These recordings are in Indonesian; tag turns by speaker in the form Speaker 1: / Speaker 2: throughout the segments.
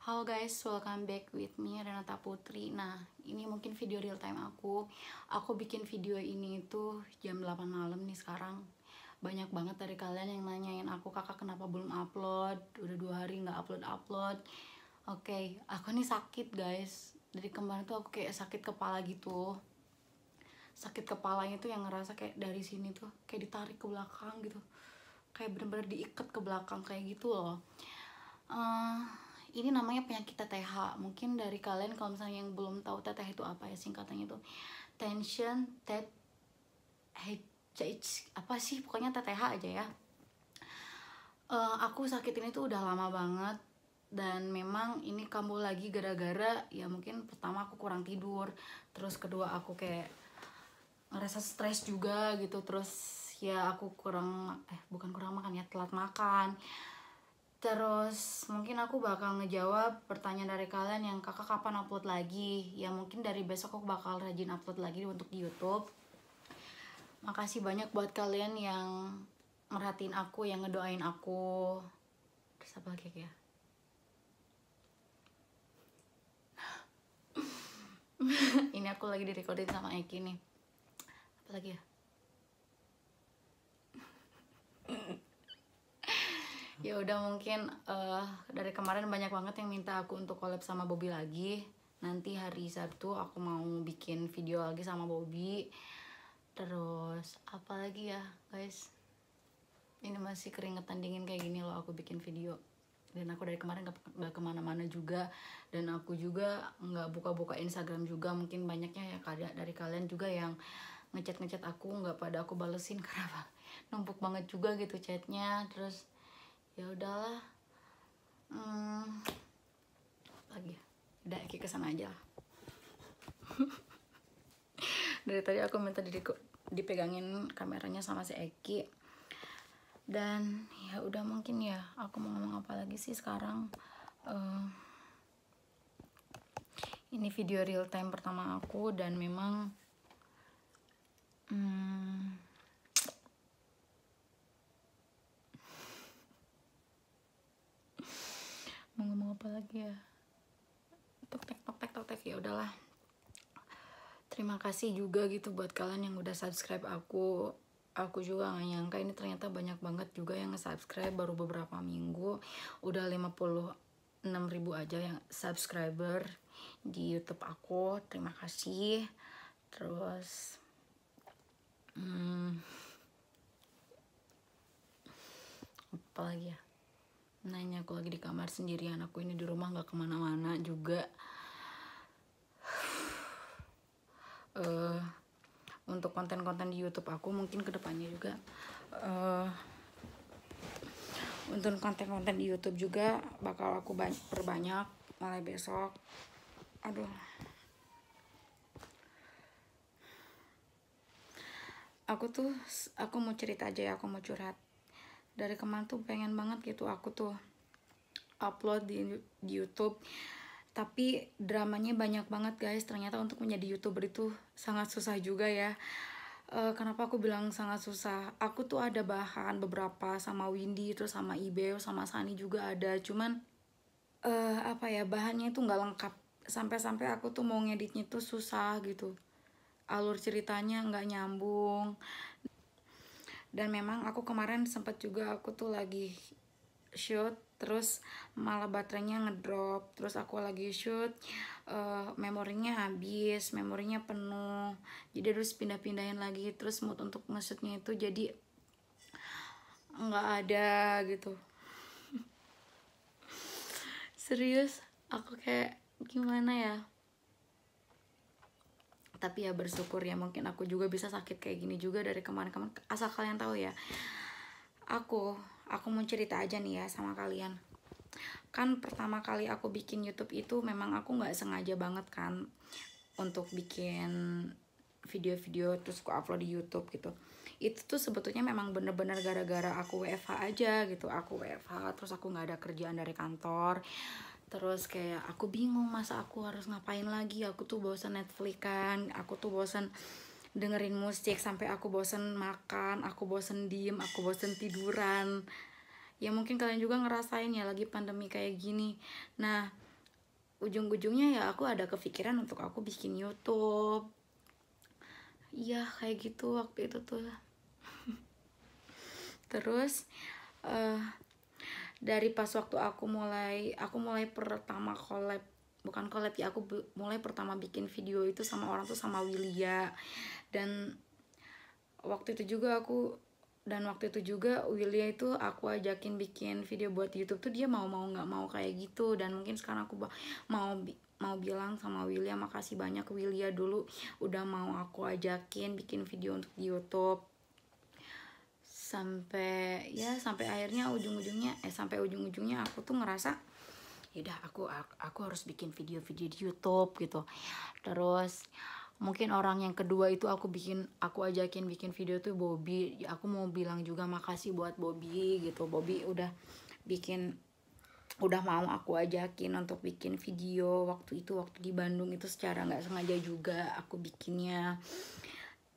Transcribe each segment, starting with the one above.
Speaker 1: Halo guys, welcome back with me Renata Putri. Nah, ini mungkin video real time aku. Aku bikin video ini tuh jam 8 malam nih sekarang. Banyak banget dari kalian yang nanyain aku, kakak kenapa belum upload? Udah 2 hari nggak upload. Oke, aku nih sakit guys. Dari kemarin tuh aku kayak sakit kepala gitu. Sakit kepalanya tuh yang ngerasa kayak dari sini tuh kayak ditarik ke belakang gitu. Kayak bener-bener diikat ke belakang kayak gitu loh. Ini namanya penyakit TTH. Mungkin dari kalian kalau misalnya yang belum tahu TTH itu apa ya, singkatannya itu tension tet apa sih, pokoknya TTH aja ya. Aku sakit ini tuh udah lama banget, dan memang ini kambuh lagi gara-gara ya mungkin pertama aku kurang tidur, terus kedua aku kayak ngerasa stres juga gitu, terus ya aku bukan kurang makan ya, telat makan. Terus mungkin aku bakal ngejawab pertanyaan dari kalian yang kakak kapan upload lagi. Ya mungkin dari besok aku bakal rajin upload lagi untuk di YouTube. Makasih banyak buat kalian yang merhatiin aku, yang ngedoain aku. Terus apa lagi ya? Ini aku lagi direcording sama Eki nih. Apa lagi ya? Ya udah, mungkin dari kemarin banyak banget yang minta aku untuk collab sama Bobby lagi. Nanti hari Sabtu aku mau bikin video lagi sama Bobby. Terus apa lagi ya guys, ini masih keringetan dingin kayak gini loh aku bikin video. Dan aku dari kemarin gak kemana-mana juga, dan aku juga nggak buka-buka Instagram juga. Mungkin banyaknya ya dari kalian juga yang ngechat aku, nggak pada aku balesin karena numpuk banget juga gitu chatnya. Terus ya udahlah, lagi udah Eki kesana aja lah. Dari tadi aku minta dipegangin kameranya sama si Eki. Dan ya udah, mungkin ya aku mau ngomong apa lagi sih sekarang. Ini video real time pertama aku, dan memang mau ngomong apa lagi ya, tok tek ya udahlah. Terima kasih juga gitu buat kalian yang udah subscribe aku. Aku juga gak nyangka ini ternyata banyak banget juga yang nge-subscribe. Baru beberapa minggu udah 56.000 aja yang subscriber di YouTube aku. Terima kasih. Terus apa lagi ya, nanya aku lagi di kamar sendirian. Aku ini di rumah gak kemana-mana juga. Untuk konten-konten di YouTube aku mungkin kedepannya juga, untuk konten-konten di YouTube juga bakal aku perbanyak mulai besok. Aku mau cerita aja ya, aku mau curhat. Dari kemarin tuh pengen banget gitu aku tuh upload di YouTube, tapi dramanya banyak banget guys. Ternyata untuk menjadi YouTuber itu sangat susah juga ya. Kenapa aku bilang sangat susah? Aku tuh ada bahan beberapa sama Windy, terus sama Ibeo, sama Sani juga ada. Cuman bahannya itu nggak lengkap. Sampai-sampai aku tuh mau ngeditnya tuh susah gitu. Alur ceritanya nggak nyambung. Dan memang aku kemarin sempat juga aku tuh lagi shoot, terus malah baterainya ngedrop. Terus aku lagi shoot, memorinya habis, memorinya penuh, jadi harus pindah-pindahin lagi. Terus mood untuk nge-shootnya itu jadi nggak ada gitu. Serius, aku kayak gimana ya. Tapi ya bersyukur ya, mungkin aku juga bisa sakit kayak gini juga dari kemarin-kemarin. Asal kalian tahu ya, aku mau cerita aja nih ya sama kalian. Kan pertama kali aku bikin YouTube itu memang aku nggak sengaja banget kan untuk bikin video-video terus aku upload di YouTube gitu. Itu tuh sebetulnya memang bener-bener gara-gara aku WFH aja gitu. Aku WFH, terus aku nggak ada kerjaan dari kantor. Terus kayak aku bingung masa aku harus ngapain lagi. Aku tuh bosan Netflix kan, aku tuh bosan dengerin musik, sampai aku bosan makan, aku bosan diem, aku bosan tiduran. Ya mungkin kalian juga ngerasain ya lagi pandemi kayak gini. Nah, ujung-ujungnya ya aku ada kepikiran untuk aku bikin YouTube. Iya kayak gitu waktu itu tuh. Terus dari pas waktu aku mulai pertama collab, bukan collab ya, aku mulai pertama bikin video itu sama orang tuh sama Willia. Dan waktu itu juga Willia itu aku ajakin bikin video buat YouTube tuh dia mau nggak mau kayak gitu. Dan mungkin sekarang aku mau bilang sama Willia, makasih banyak Willia dulu udah mau aku ajakin bikin video untuk di YouTube. Sampai akhirnya sampai ujung-ujungnya aku tuh ngerasa yaudah aku harus bikin video-video di YouTube gitu. Terus mungkin orang yang kedua itu aku ajakin bikin video tuh Bobby. Aku mau bilang juga makasih buat Bobby gitu. Bobby udah mau aku ajakin untuk bikin video waktu di Bandung itu, secara nggak sengaja juga aku bikinnya.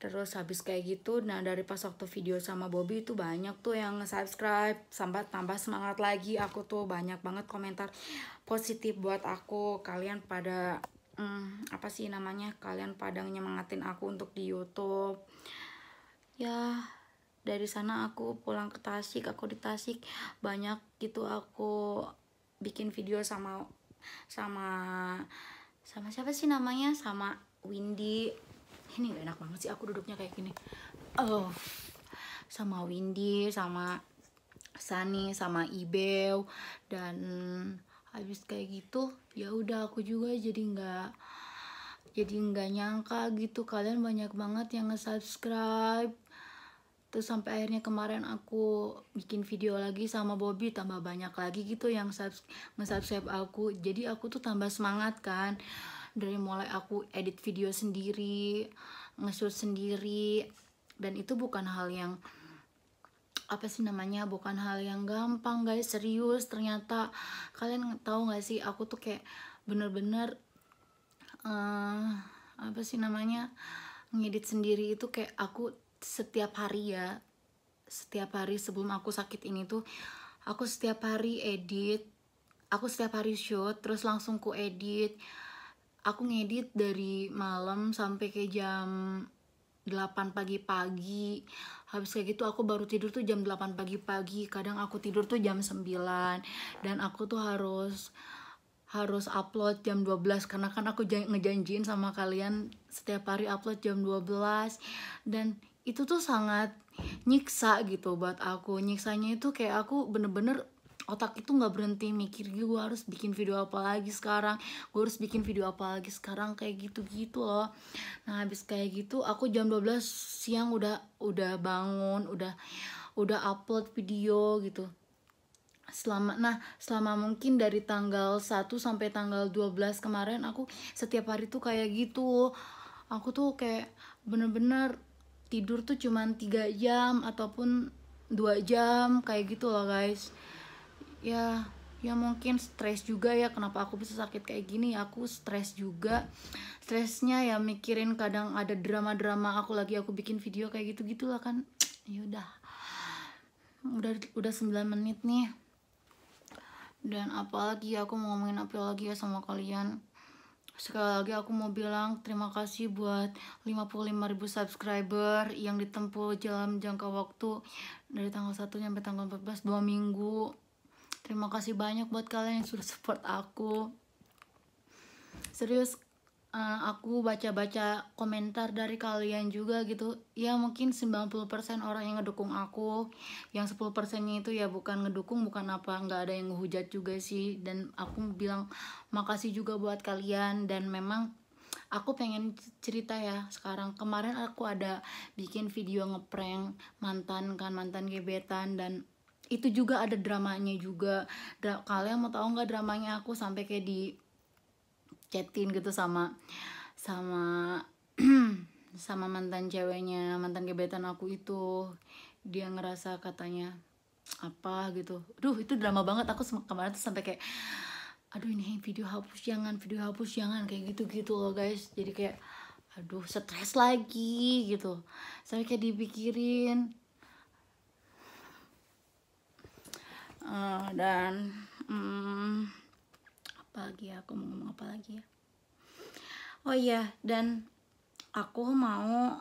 Speaker 1: Terus habis kayak gitu, nah dari pas waktu video sama Bobby itu banyak tuh yang nge-subscribe, sampai tambah semangat lagi aku tuh, banyak banget komentar positif buat aku. Kalian pada kalian pada nyemangatin aku untuk di YouTube. Ya dari sana aku pulang ke Tasik, di Tasik banyak gitu aku bikin video sama siapa sih namanya, sama Windy. Ini gak enak banget sih aku duduknya kayak gini. Sama Windy, sama Sani, sama Ibeu. Dan habis kayak gitu ya udah aku juga jadi nggak nyangka gitu kalian banyak banget yang nge-subscribe. Terus sampai akhirnya kemarin aku bikin video lagi sama Bobby, tambah banyak lagi gitu yang nge-subscribe aku. Jadi aku tuh tambah semangat kan. Dari mulai aku edit video sendiri, nge-shoot sendiri, dan itu bukan hal yang bukan hal yang gampang guys, serius. Ternyata kalian tahu nggak sih, aku tuh kayak bener-bener ngedit sendiri itu kayak aku setiap hari sebelum aku sakit ini tuh aku setiap hari edit, aku setiap hari shoot, terus langsung ku edit. Aku ngedit dari malam sampai ke jam 8 pagi-pagi. Habis kayak gitu aku baru tidur tuh jam 8 pagi-pagi. Kadang aku tidur tuh jam 9. Dan aku tuh harus upload jam 12 karena kan aku ngejanjiin sama kalian setiap hari upload jam 12. Dan itu tuh sangat nyiksa gitu buat aku. Nyiksanya itu kayak aku bener-bener otak itu nggak berhenti mikir, gue harus bikin video apa lagi sekarang, kayak gitu loh. Nah habis kayak gitu aku jam 12 siang udah bangun, udah upload video gitu. Selama mungkin dari tanggal 1 sampai tanggal 12 kemarin aku setiap hari tuh kayak gitu. Aku tuh kayak bener-bener tidur tuh cuman 3 jam ataupun 2 jam kayak gitu loh guys. Ya mungkin stres juga ya kenapa aku bisa sakit kayak gini. Aku stres juga, stresnya ya mikirin kadang ada drama aku bikin video kayak gitu lah kan. Ya udah 9 menit nih. Dan apalagi aku mau ngomongin apa lagi ya sama kalian. Sekali lagi aku mau bilang terima kasih buat 55.000 subscriber yang ditempuh dalam jangka waktu dari tanggal 1 sampai tanggal 14, 2 minggu. Terima kasih banyak buat kalian yang sudah support aku. Serius, aku baca-baca komentar dari kalian juga gitu. Ya mungkin 90% orang yang ngedukung aku. Yang 10%-nya itu ya bukan ngedukung, bukan apa, nggak ada yang ngehujat juga sih. Dan aku bilang makasih juga buat kalian. Dan memang aku pengen cerita ya sekarang. Kemarin aku ada bikin video ngeprank mantan gebetan, dan itu juga ada dramanya juga. Kalian mau tahu nggak dramanya? Aku sampai kayak di chatin gitu sama sama mantan ceweknya, mantan gebetan aku itu. Dia ngerasa katanya apa gitu. Duh itu drama banget. Aku kemarin tuh sampai kayak aduh ini video hapus jangan kayak gitu loh guys. Jadi kayak aduh stres lagi gitu. Sampai kayak dipikirin. Dan Apalagi ya, aku mau ngomong apa lagi ya. Oh iya, dan aku mau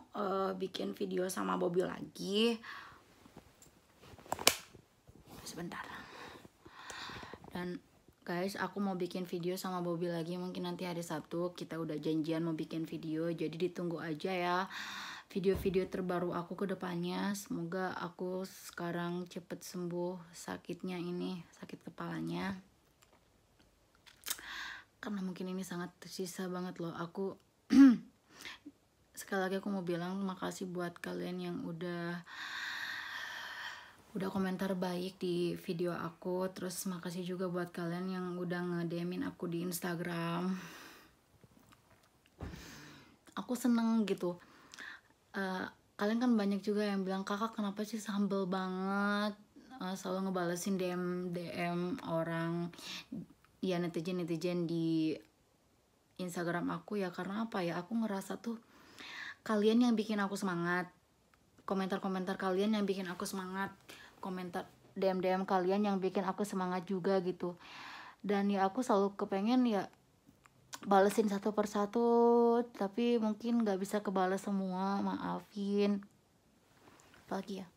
Speaker 1: bikin video sama Bobby lagi. Sebentar. Dan guys, aku mau bikin video sama Bobby lagi. Mungkin nanti hari Sabtu kita udah janjian mau bikin video. Jadi ditunggu aja ya video-video terbaru aku ke depannya. Semoga aku sekarang cepet sembuh sakitnya ini, sakit kepalanya. Karena mungkin ini sangat tersisa banget loh. Aku sekali lagi aku mau bilang makasih buat kalian yang udah komentar baik di video aku. Terus makasih juga buat kalian yang udah nge-DM-in aku di Instagram. Aku seneng gitu. Kalian kan banyak juga yang bilang, kakak kenapa sih humble banget, selalu ngebalesin DM orang, ya netizen di Instagram aku. Ya karena apa ya, aku ngerasa tuh kalian yang bikin aku semangat, komentar-komentar kalian yang bikin aku semangat, komentar DM kalian yang bikin aku semangat juga gitu. Dan ya aku selalu kepengen ya balesin satu persatu, tapi mungkin gak bisa kebales semua, maafin. Apalagi ya,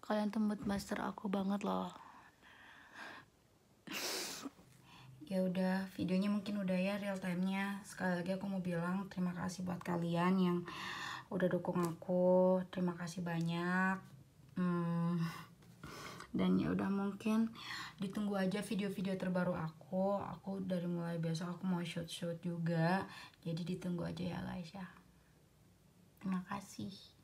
Speaker 1: kalian tuh mood master aku banget loh. Ya udah, videonya mungkin udah ya real time-nya. Sekali lagi aku mau bilang terima kasih buat kalian yang udah dukung aku, terima kasih banyak. Dan ya udah, mungkin ditunggu aja video-video terbaru aku. Aku dari mulai besok aku mau shoot juga, jadi ditunggu aja ya guys ya. Terima kasih.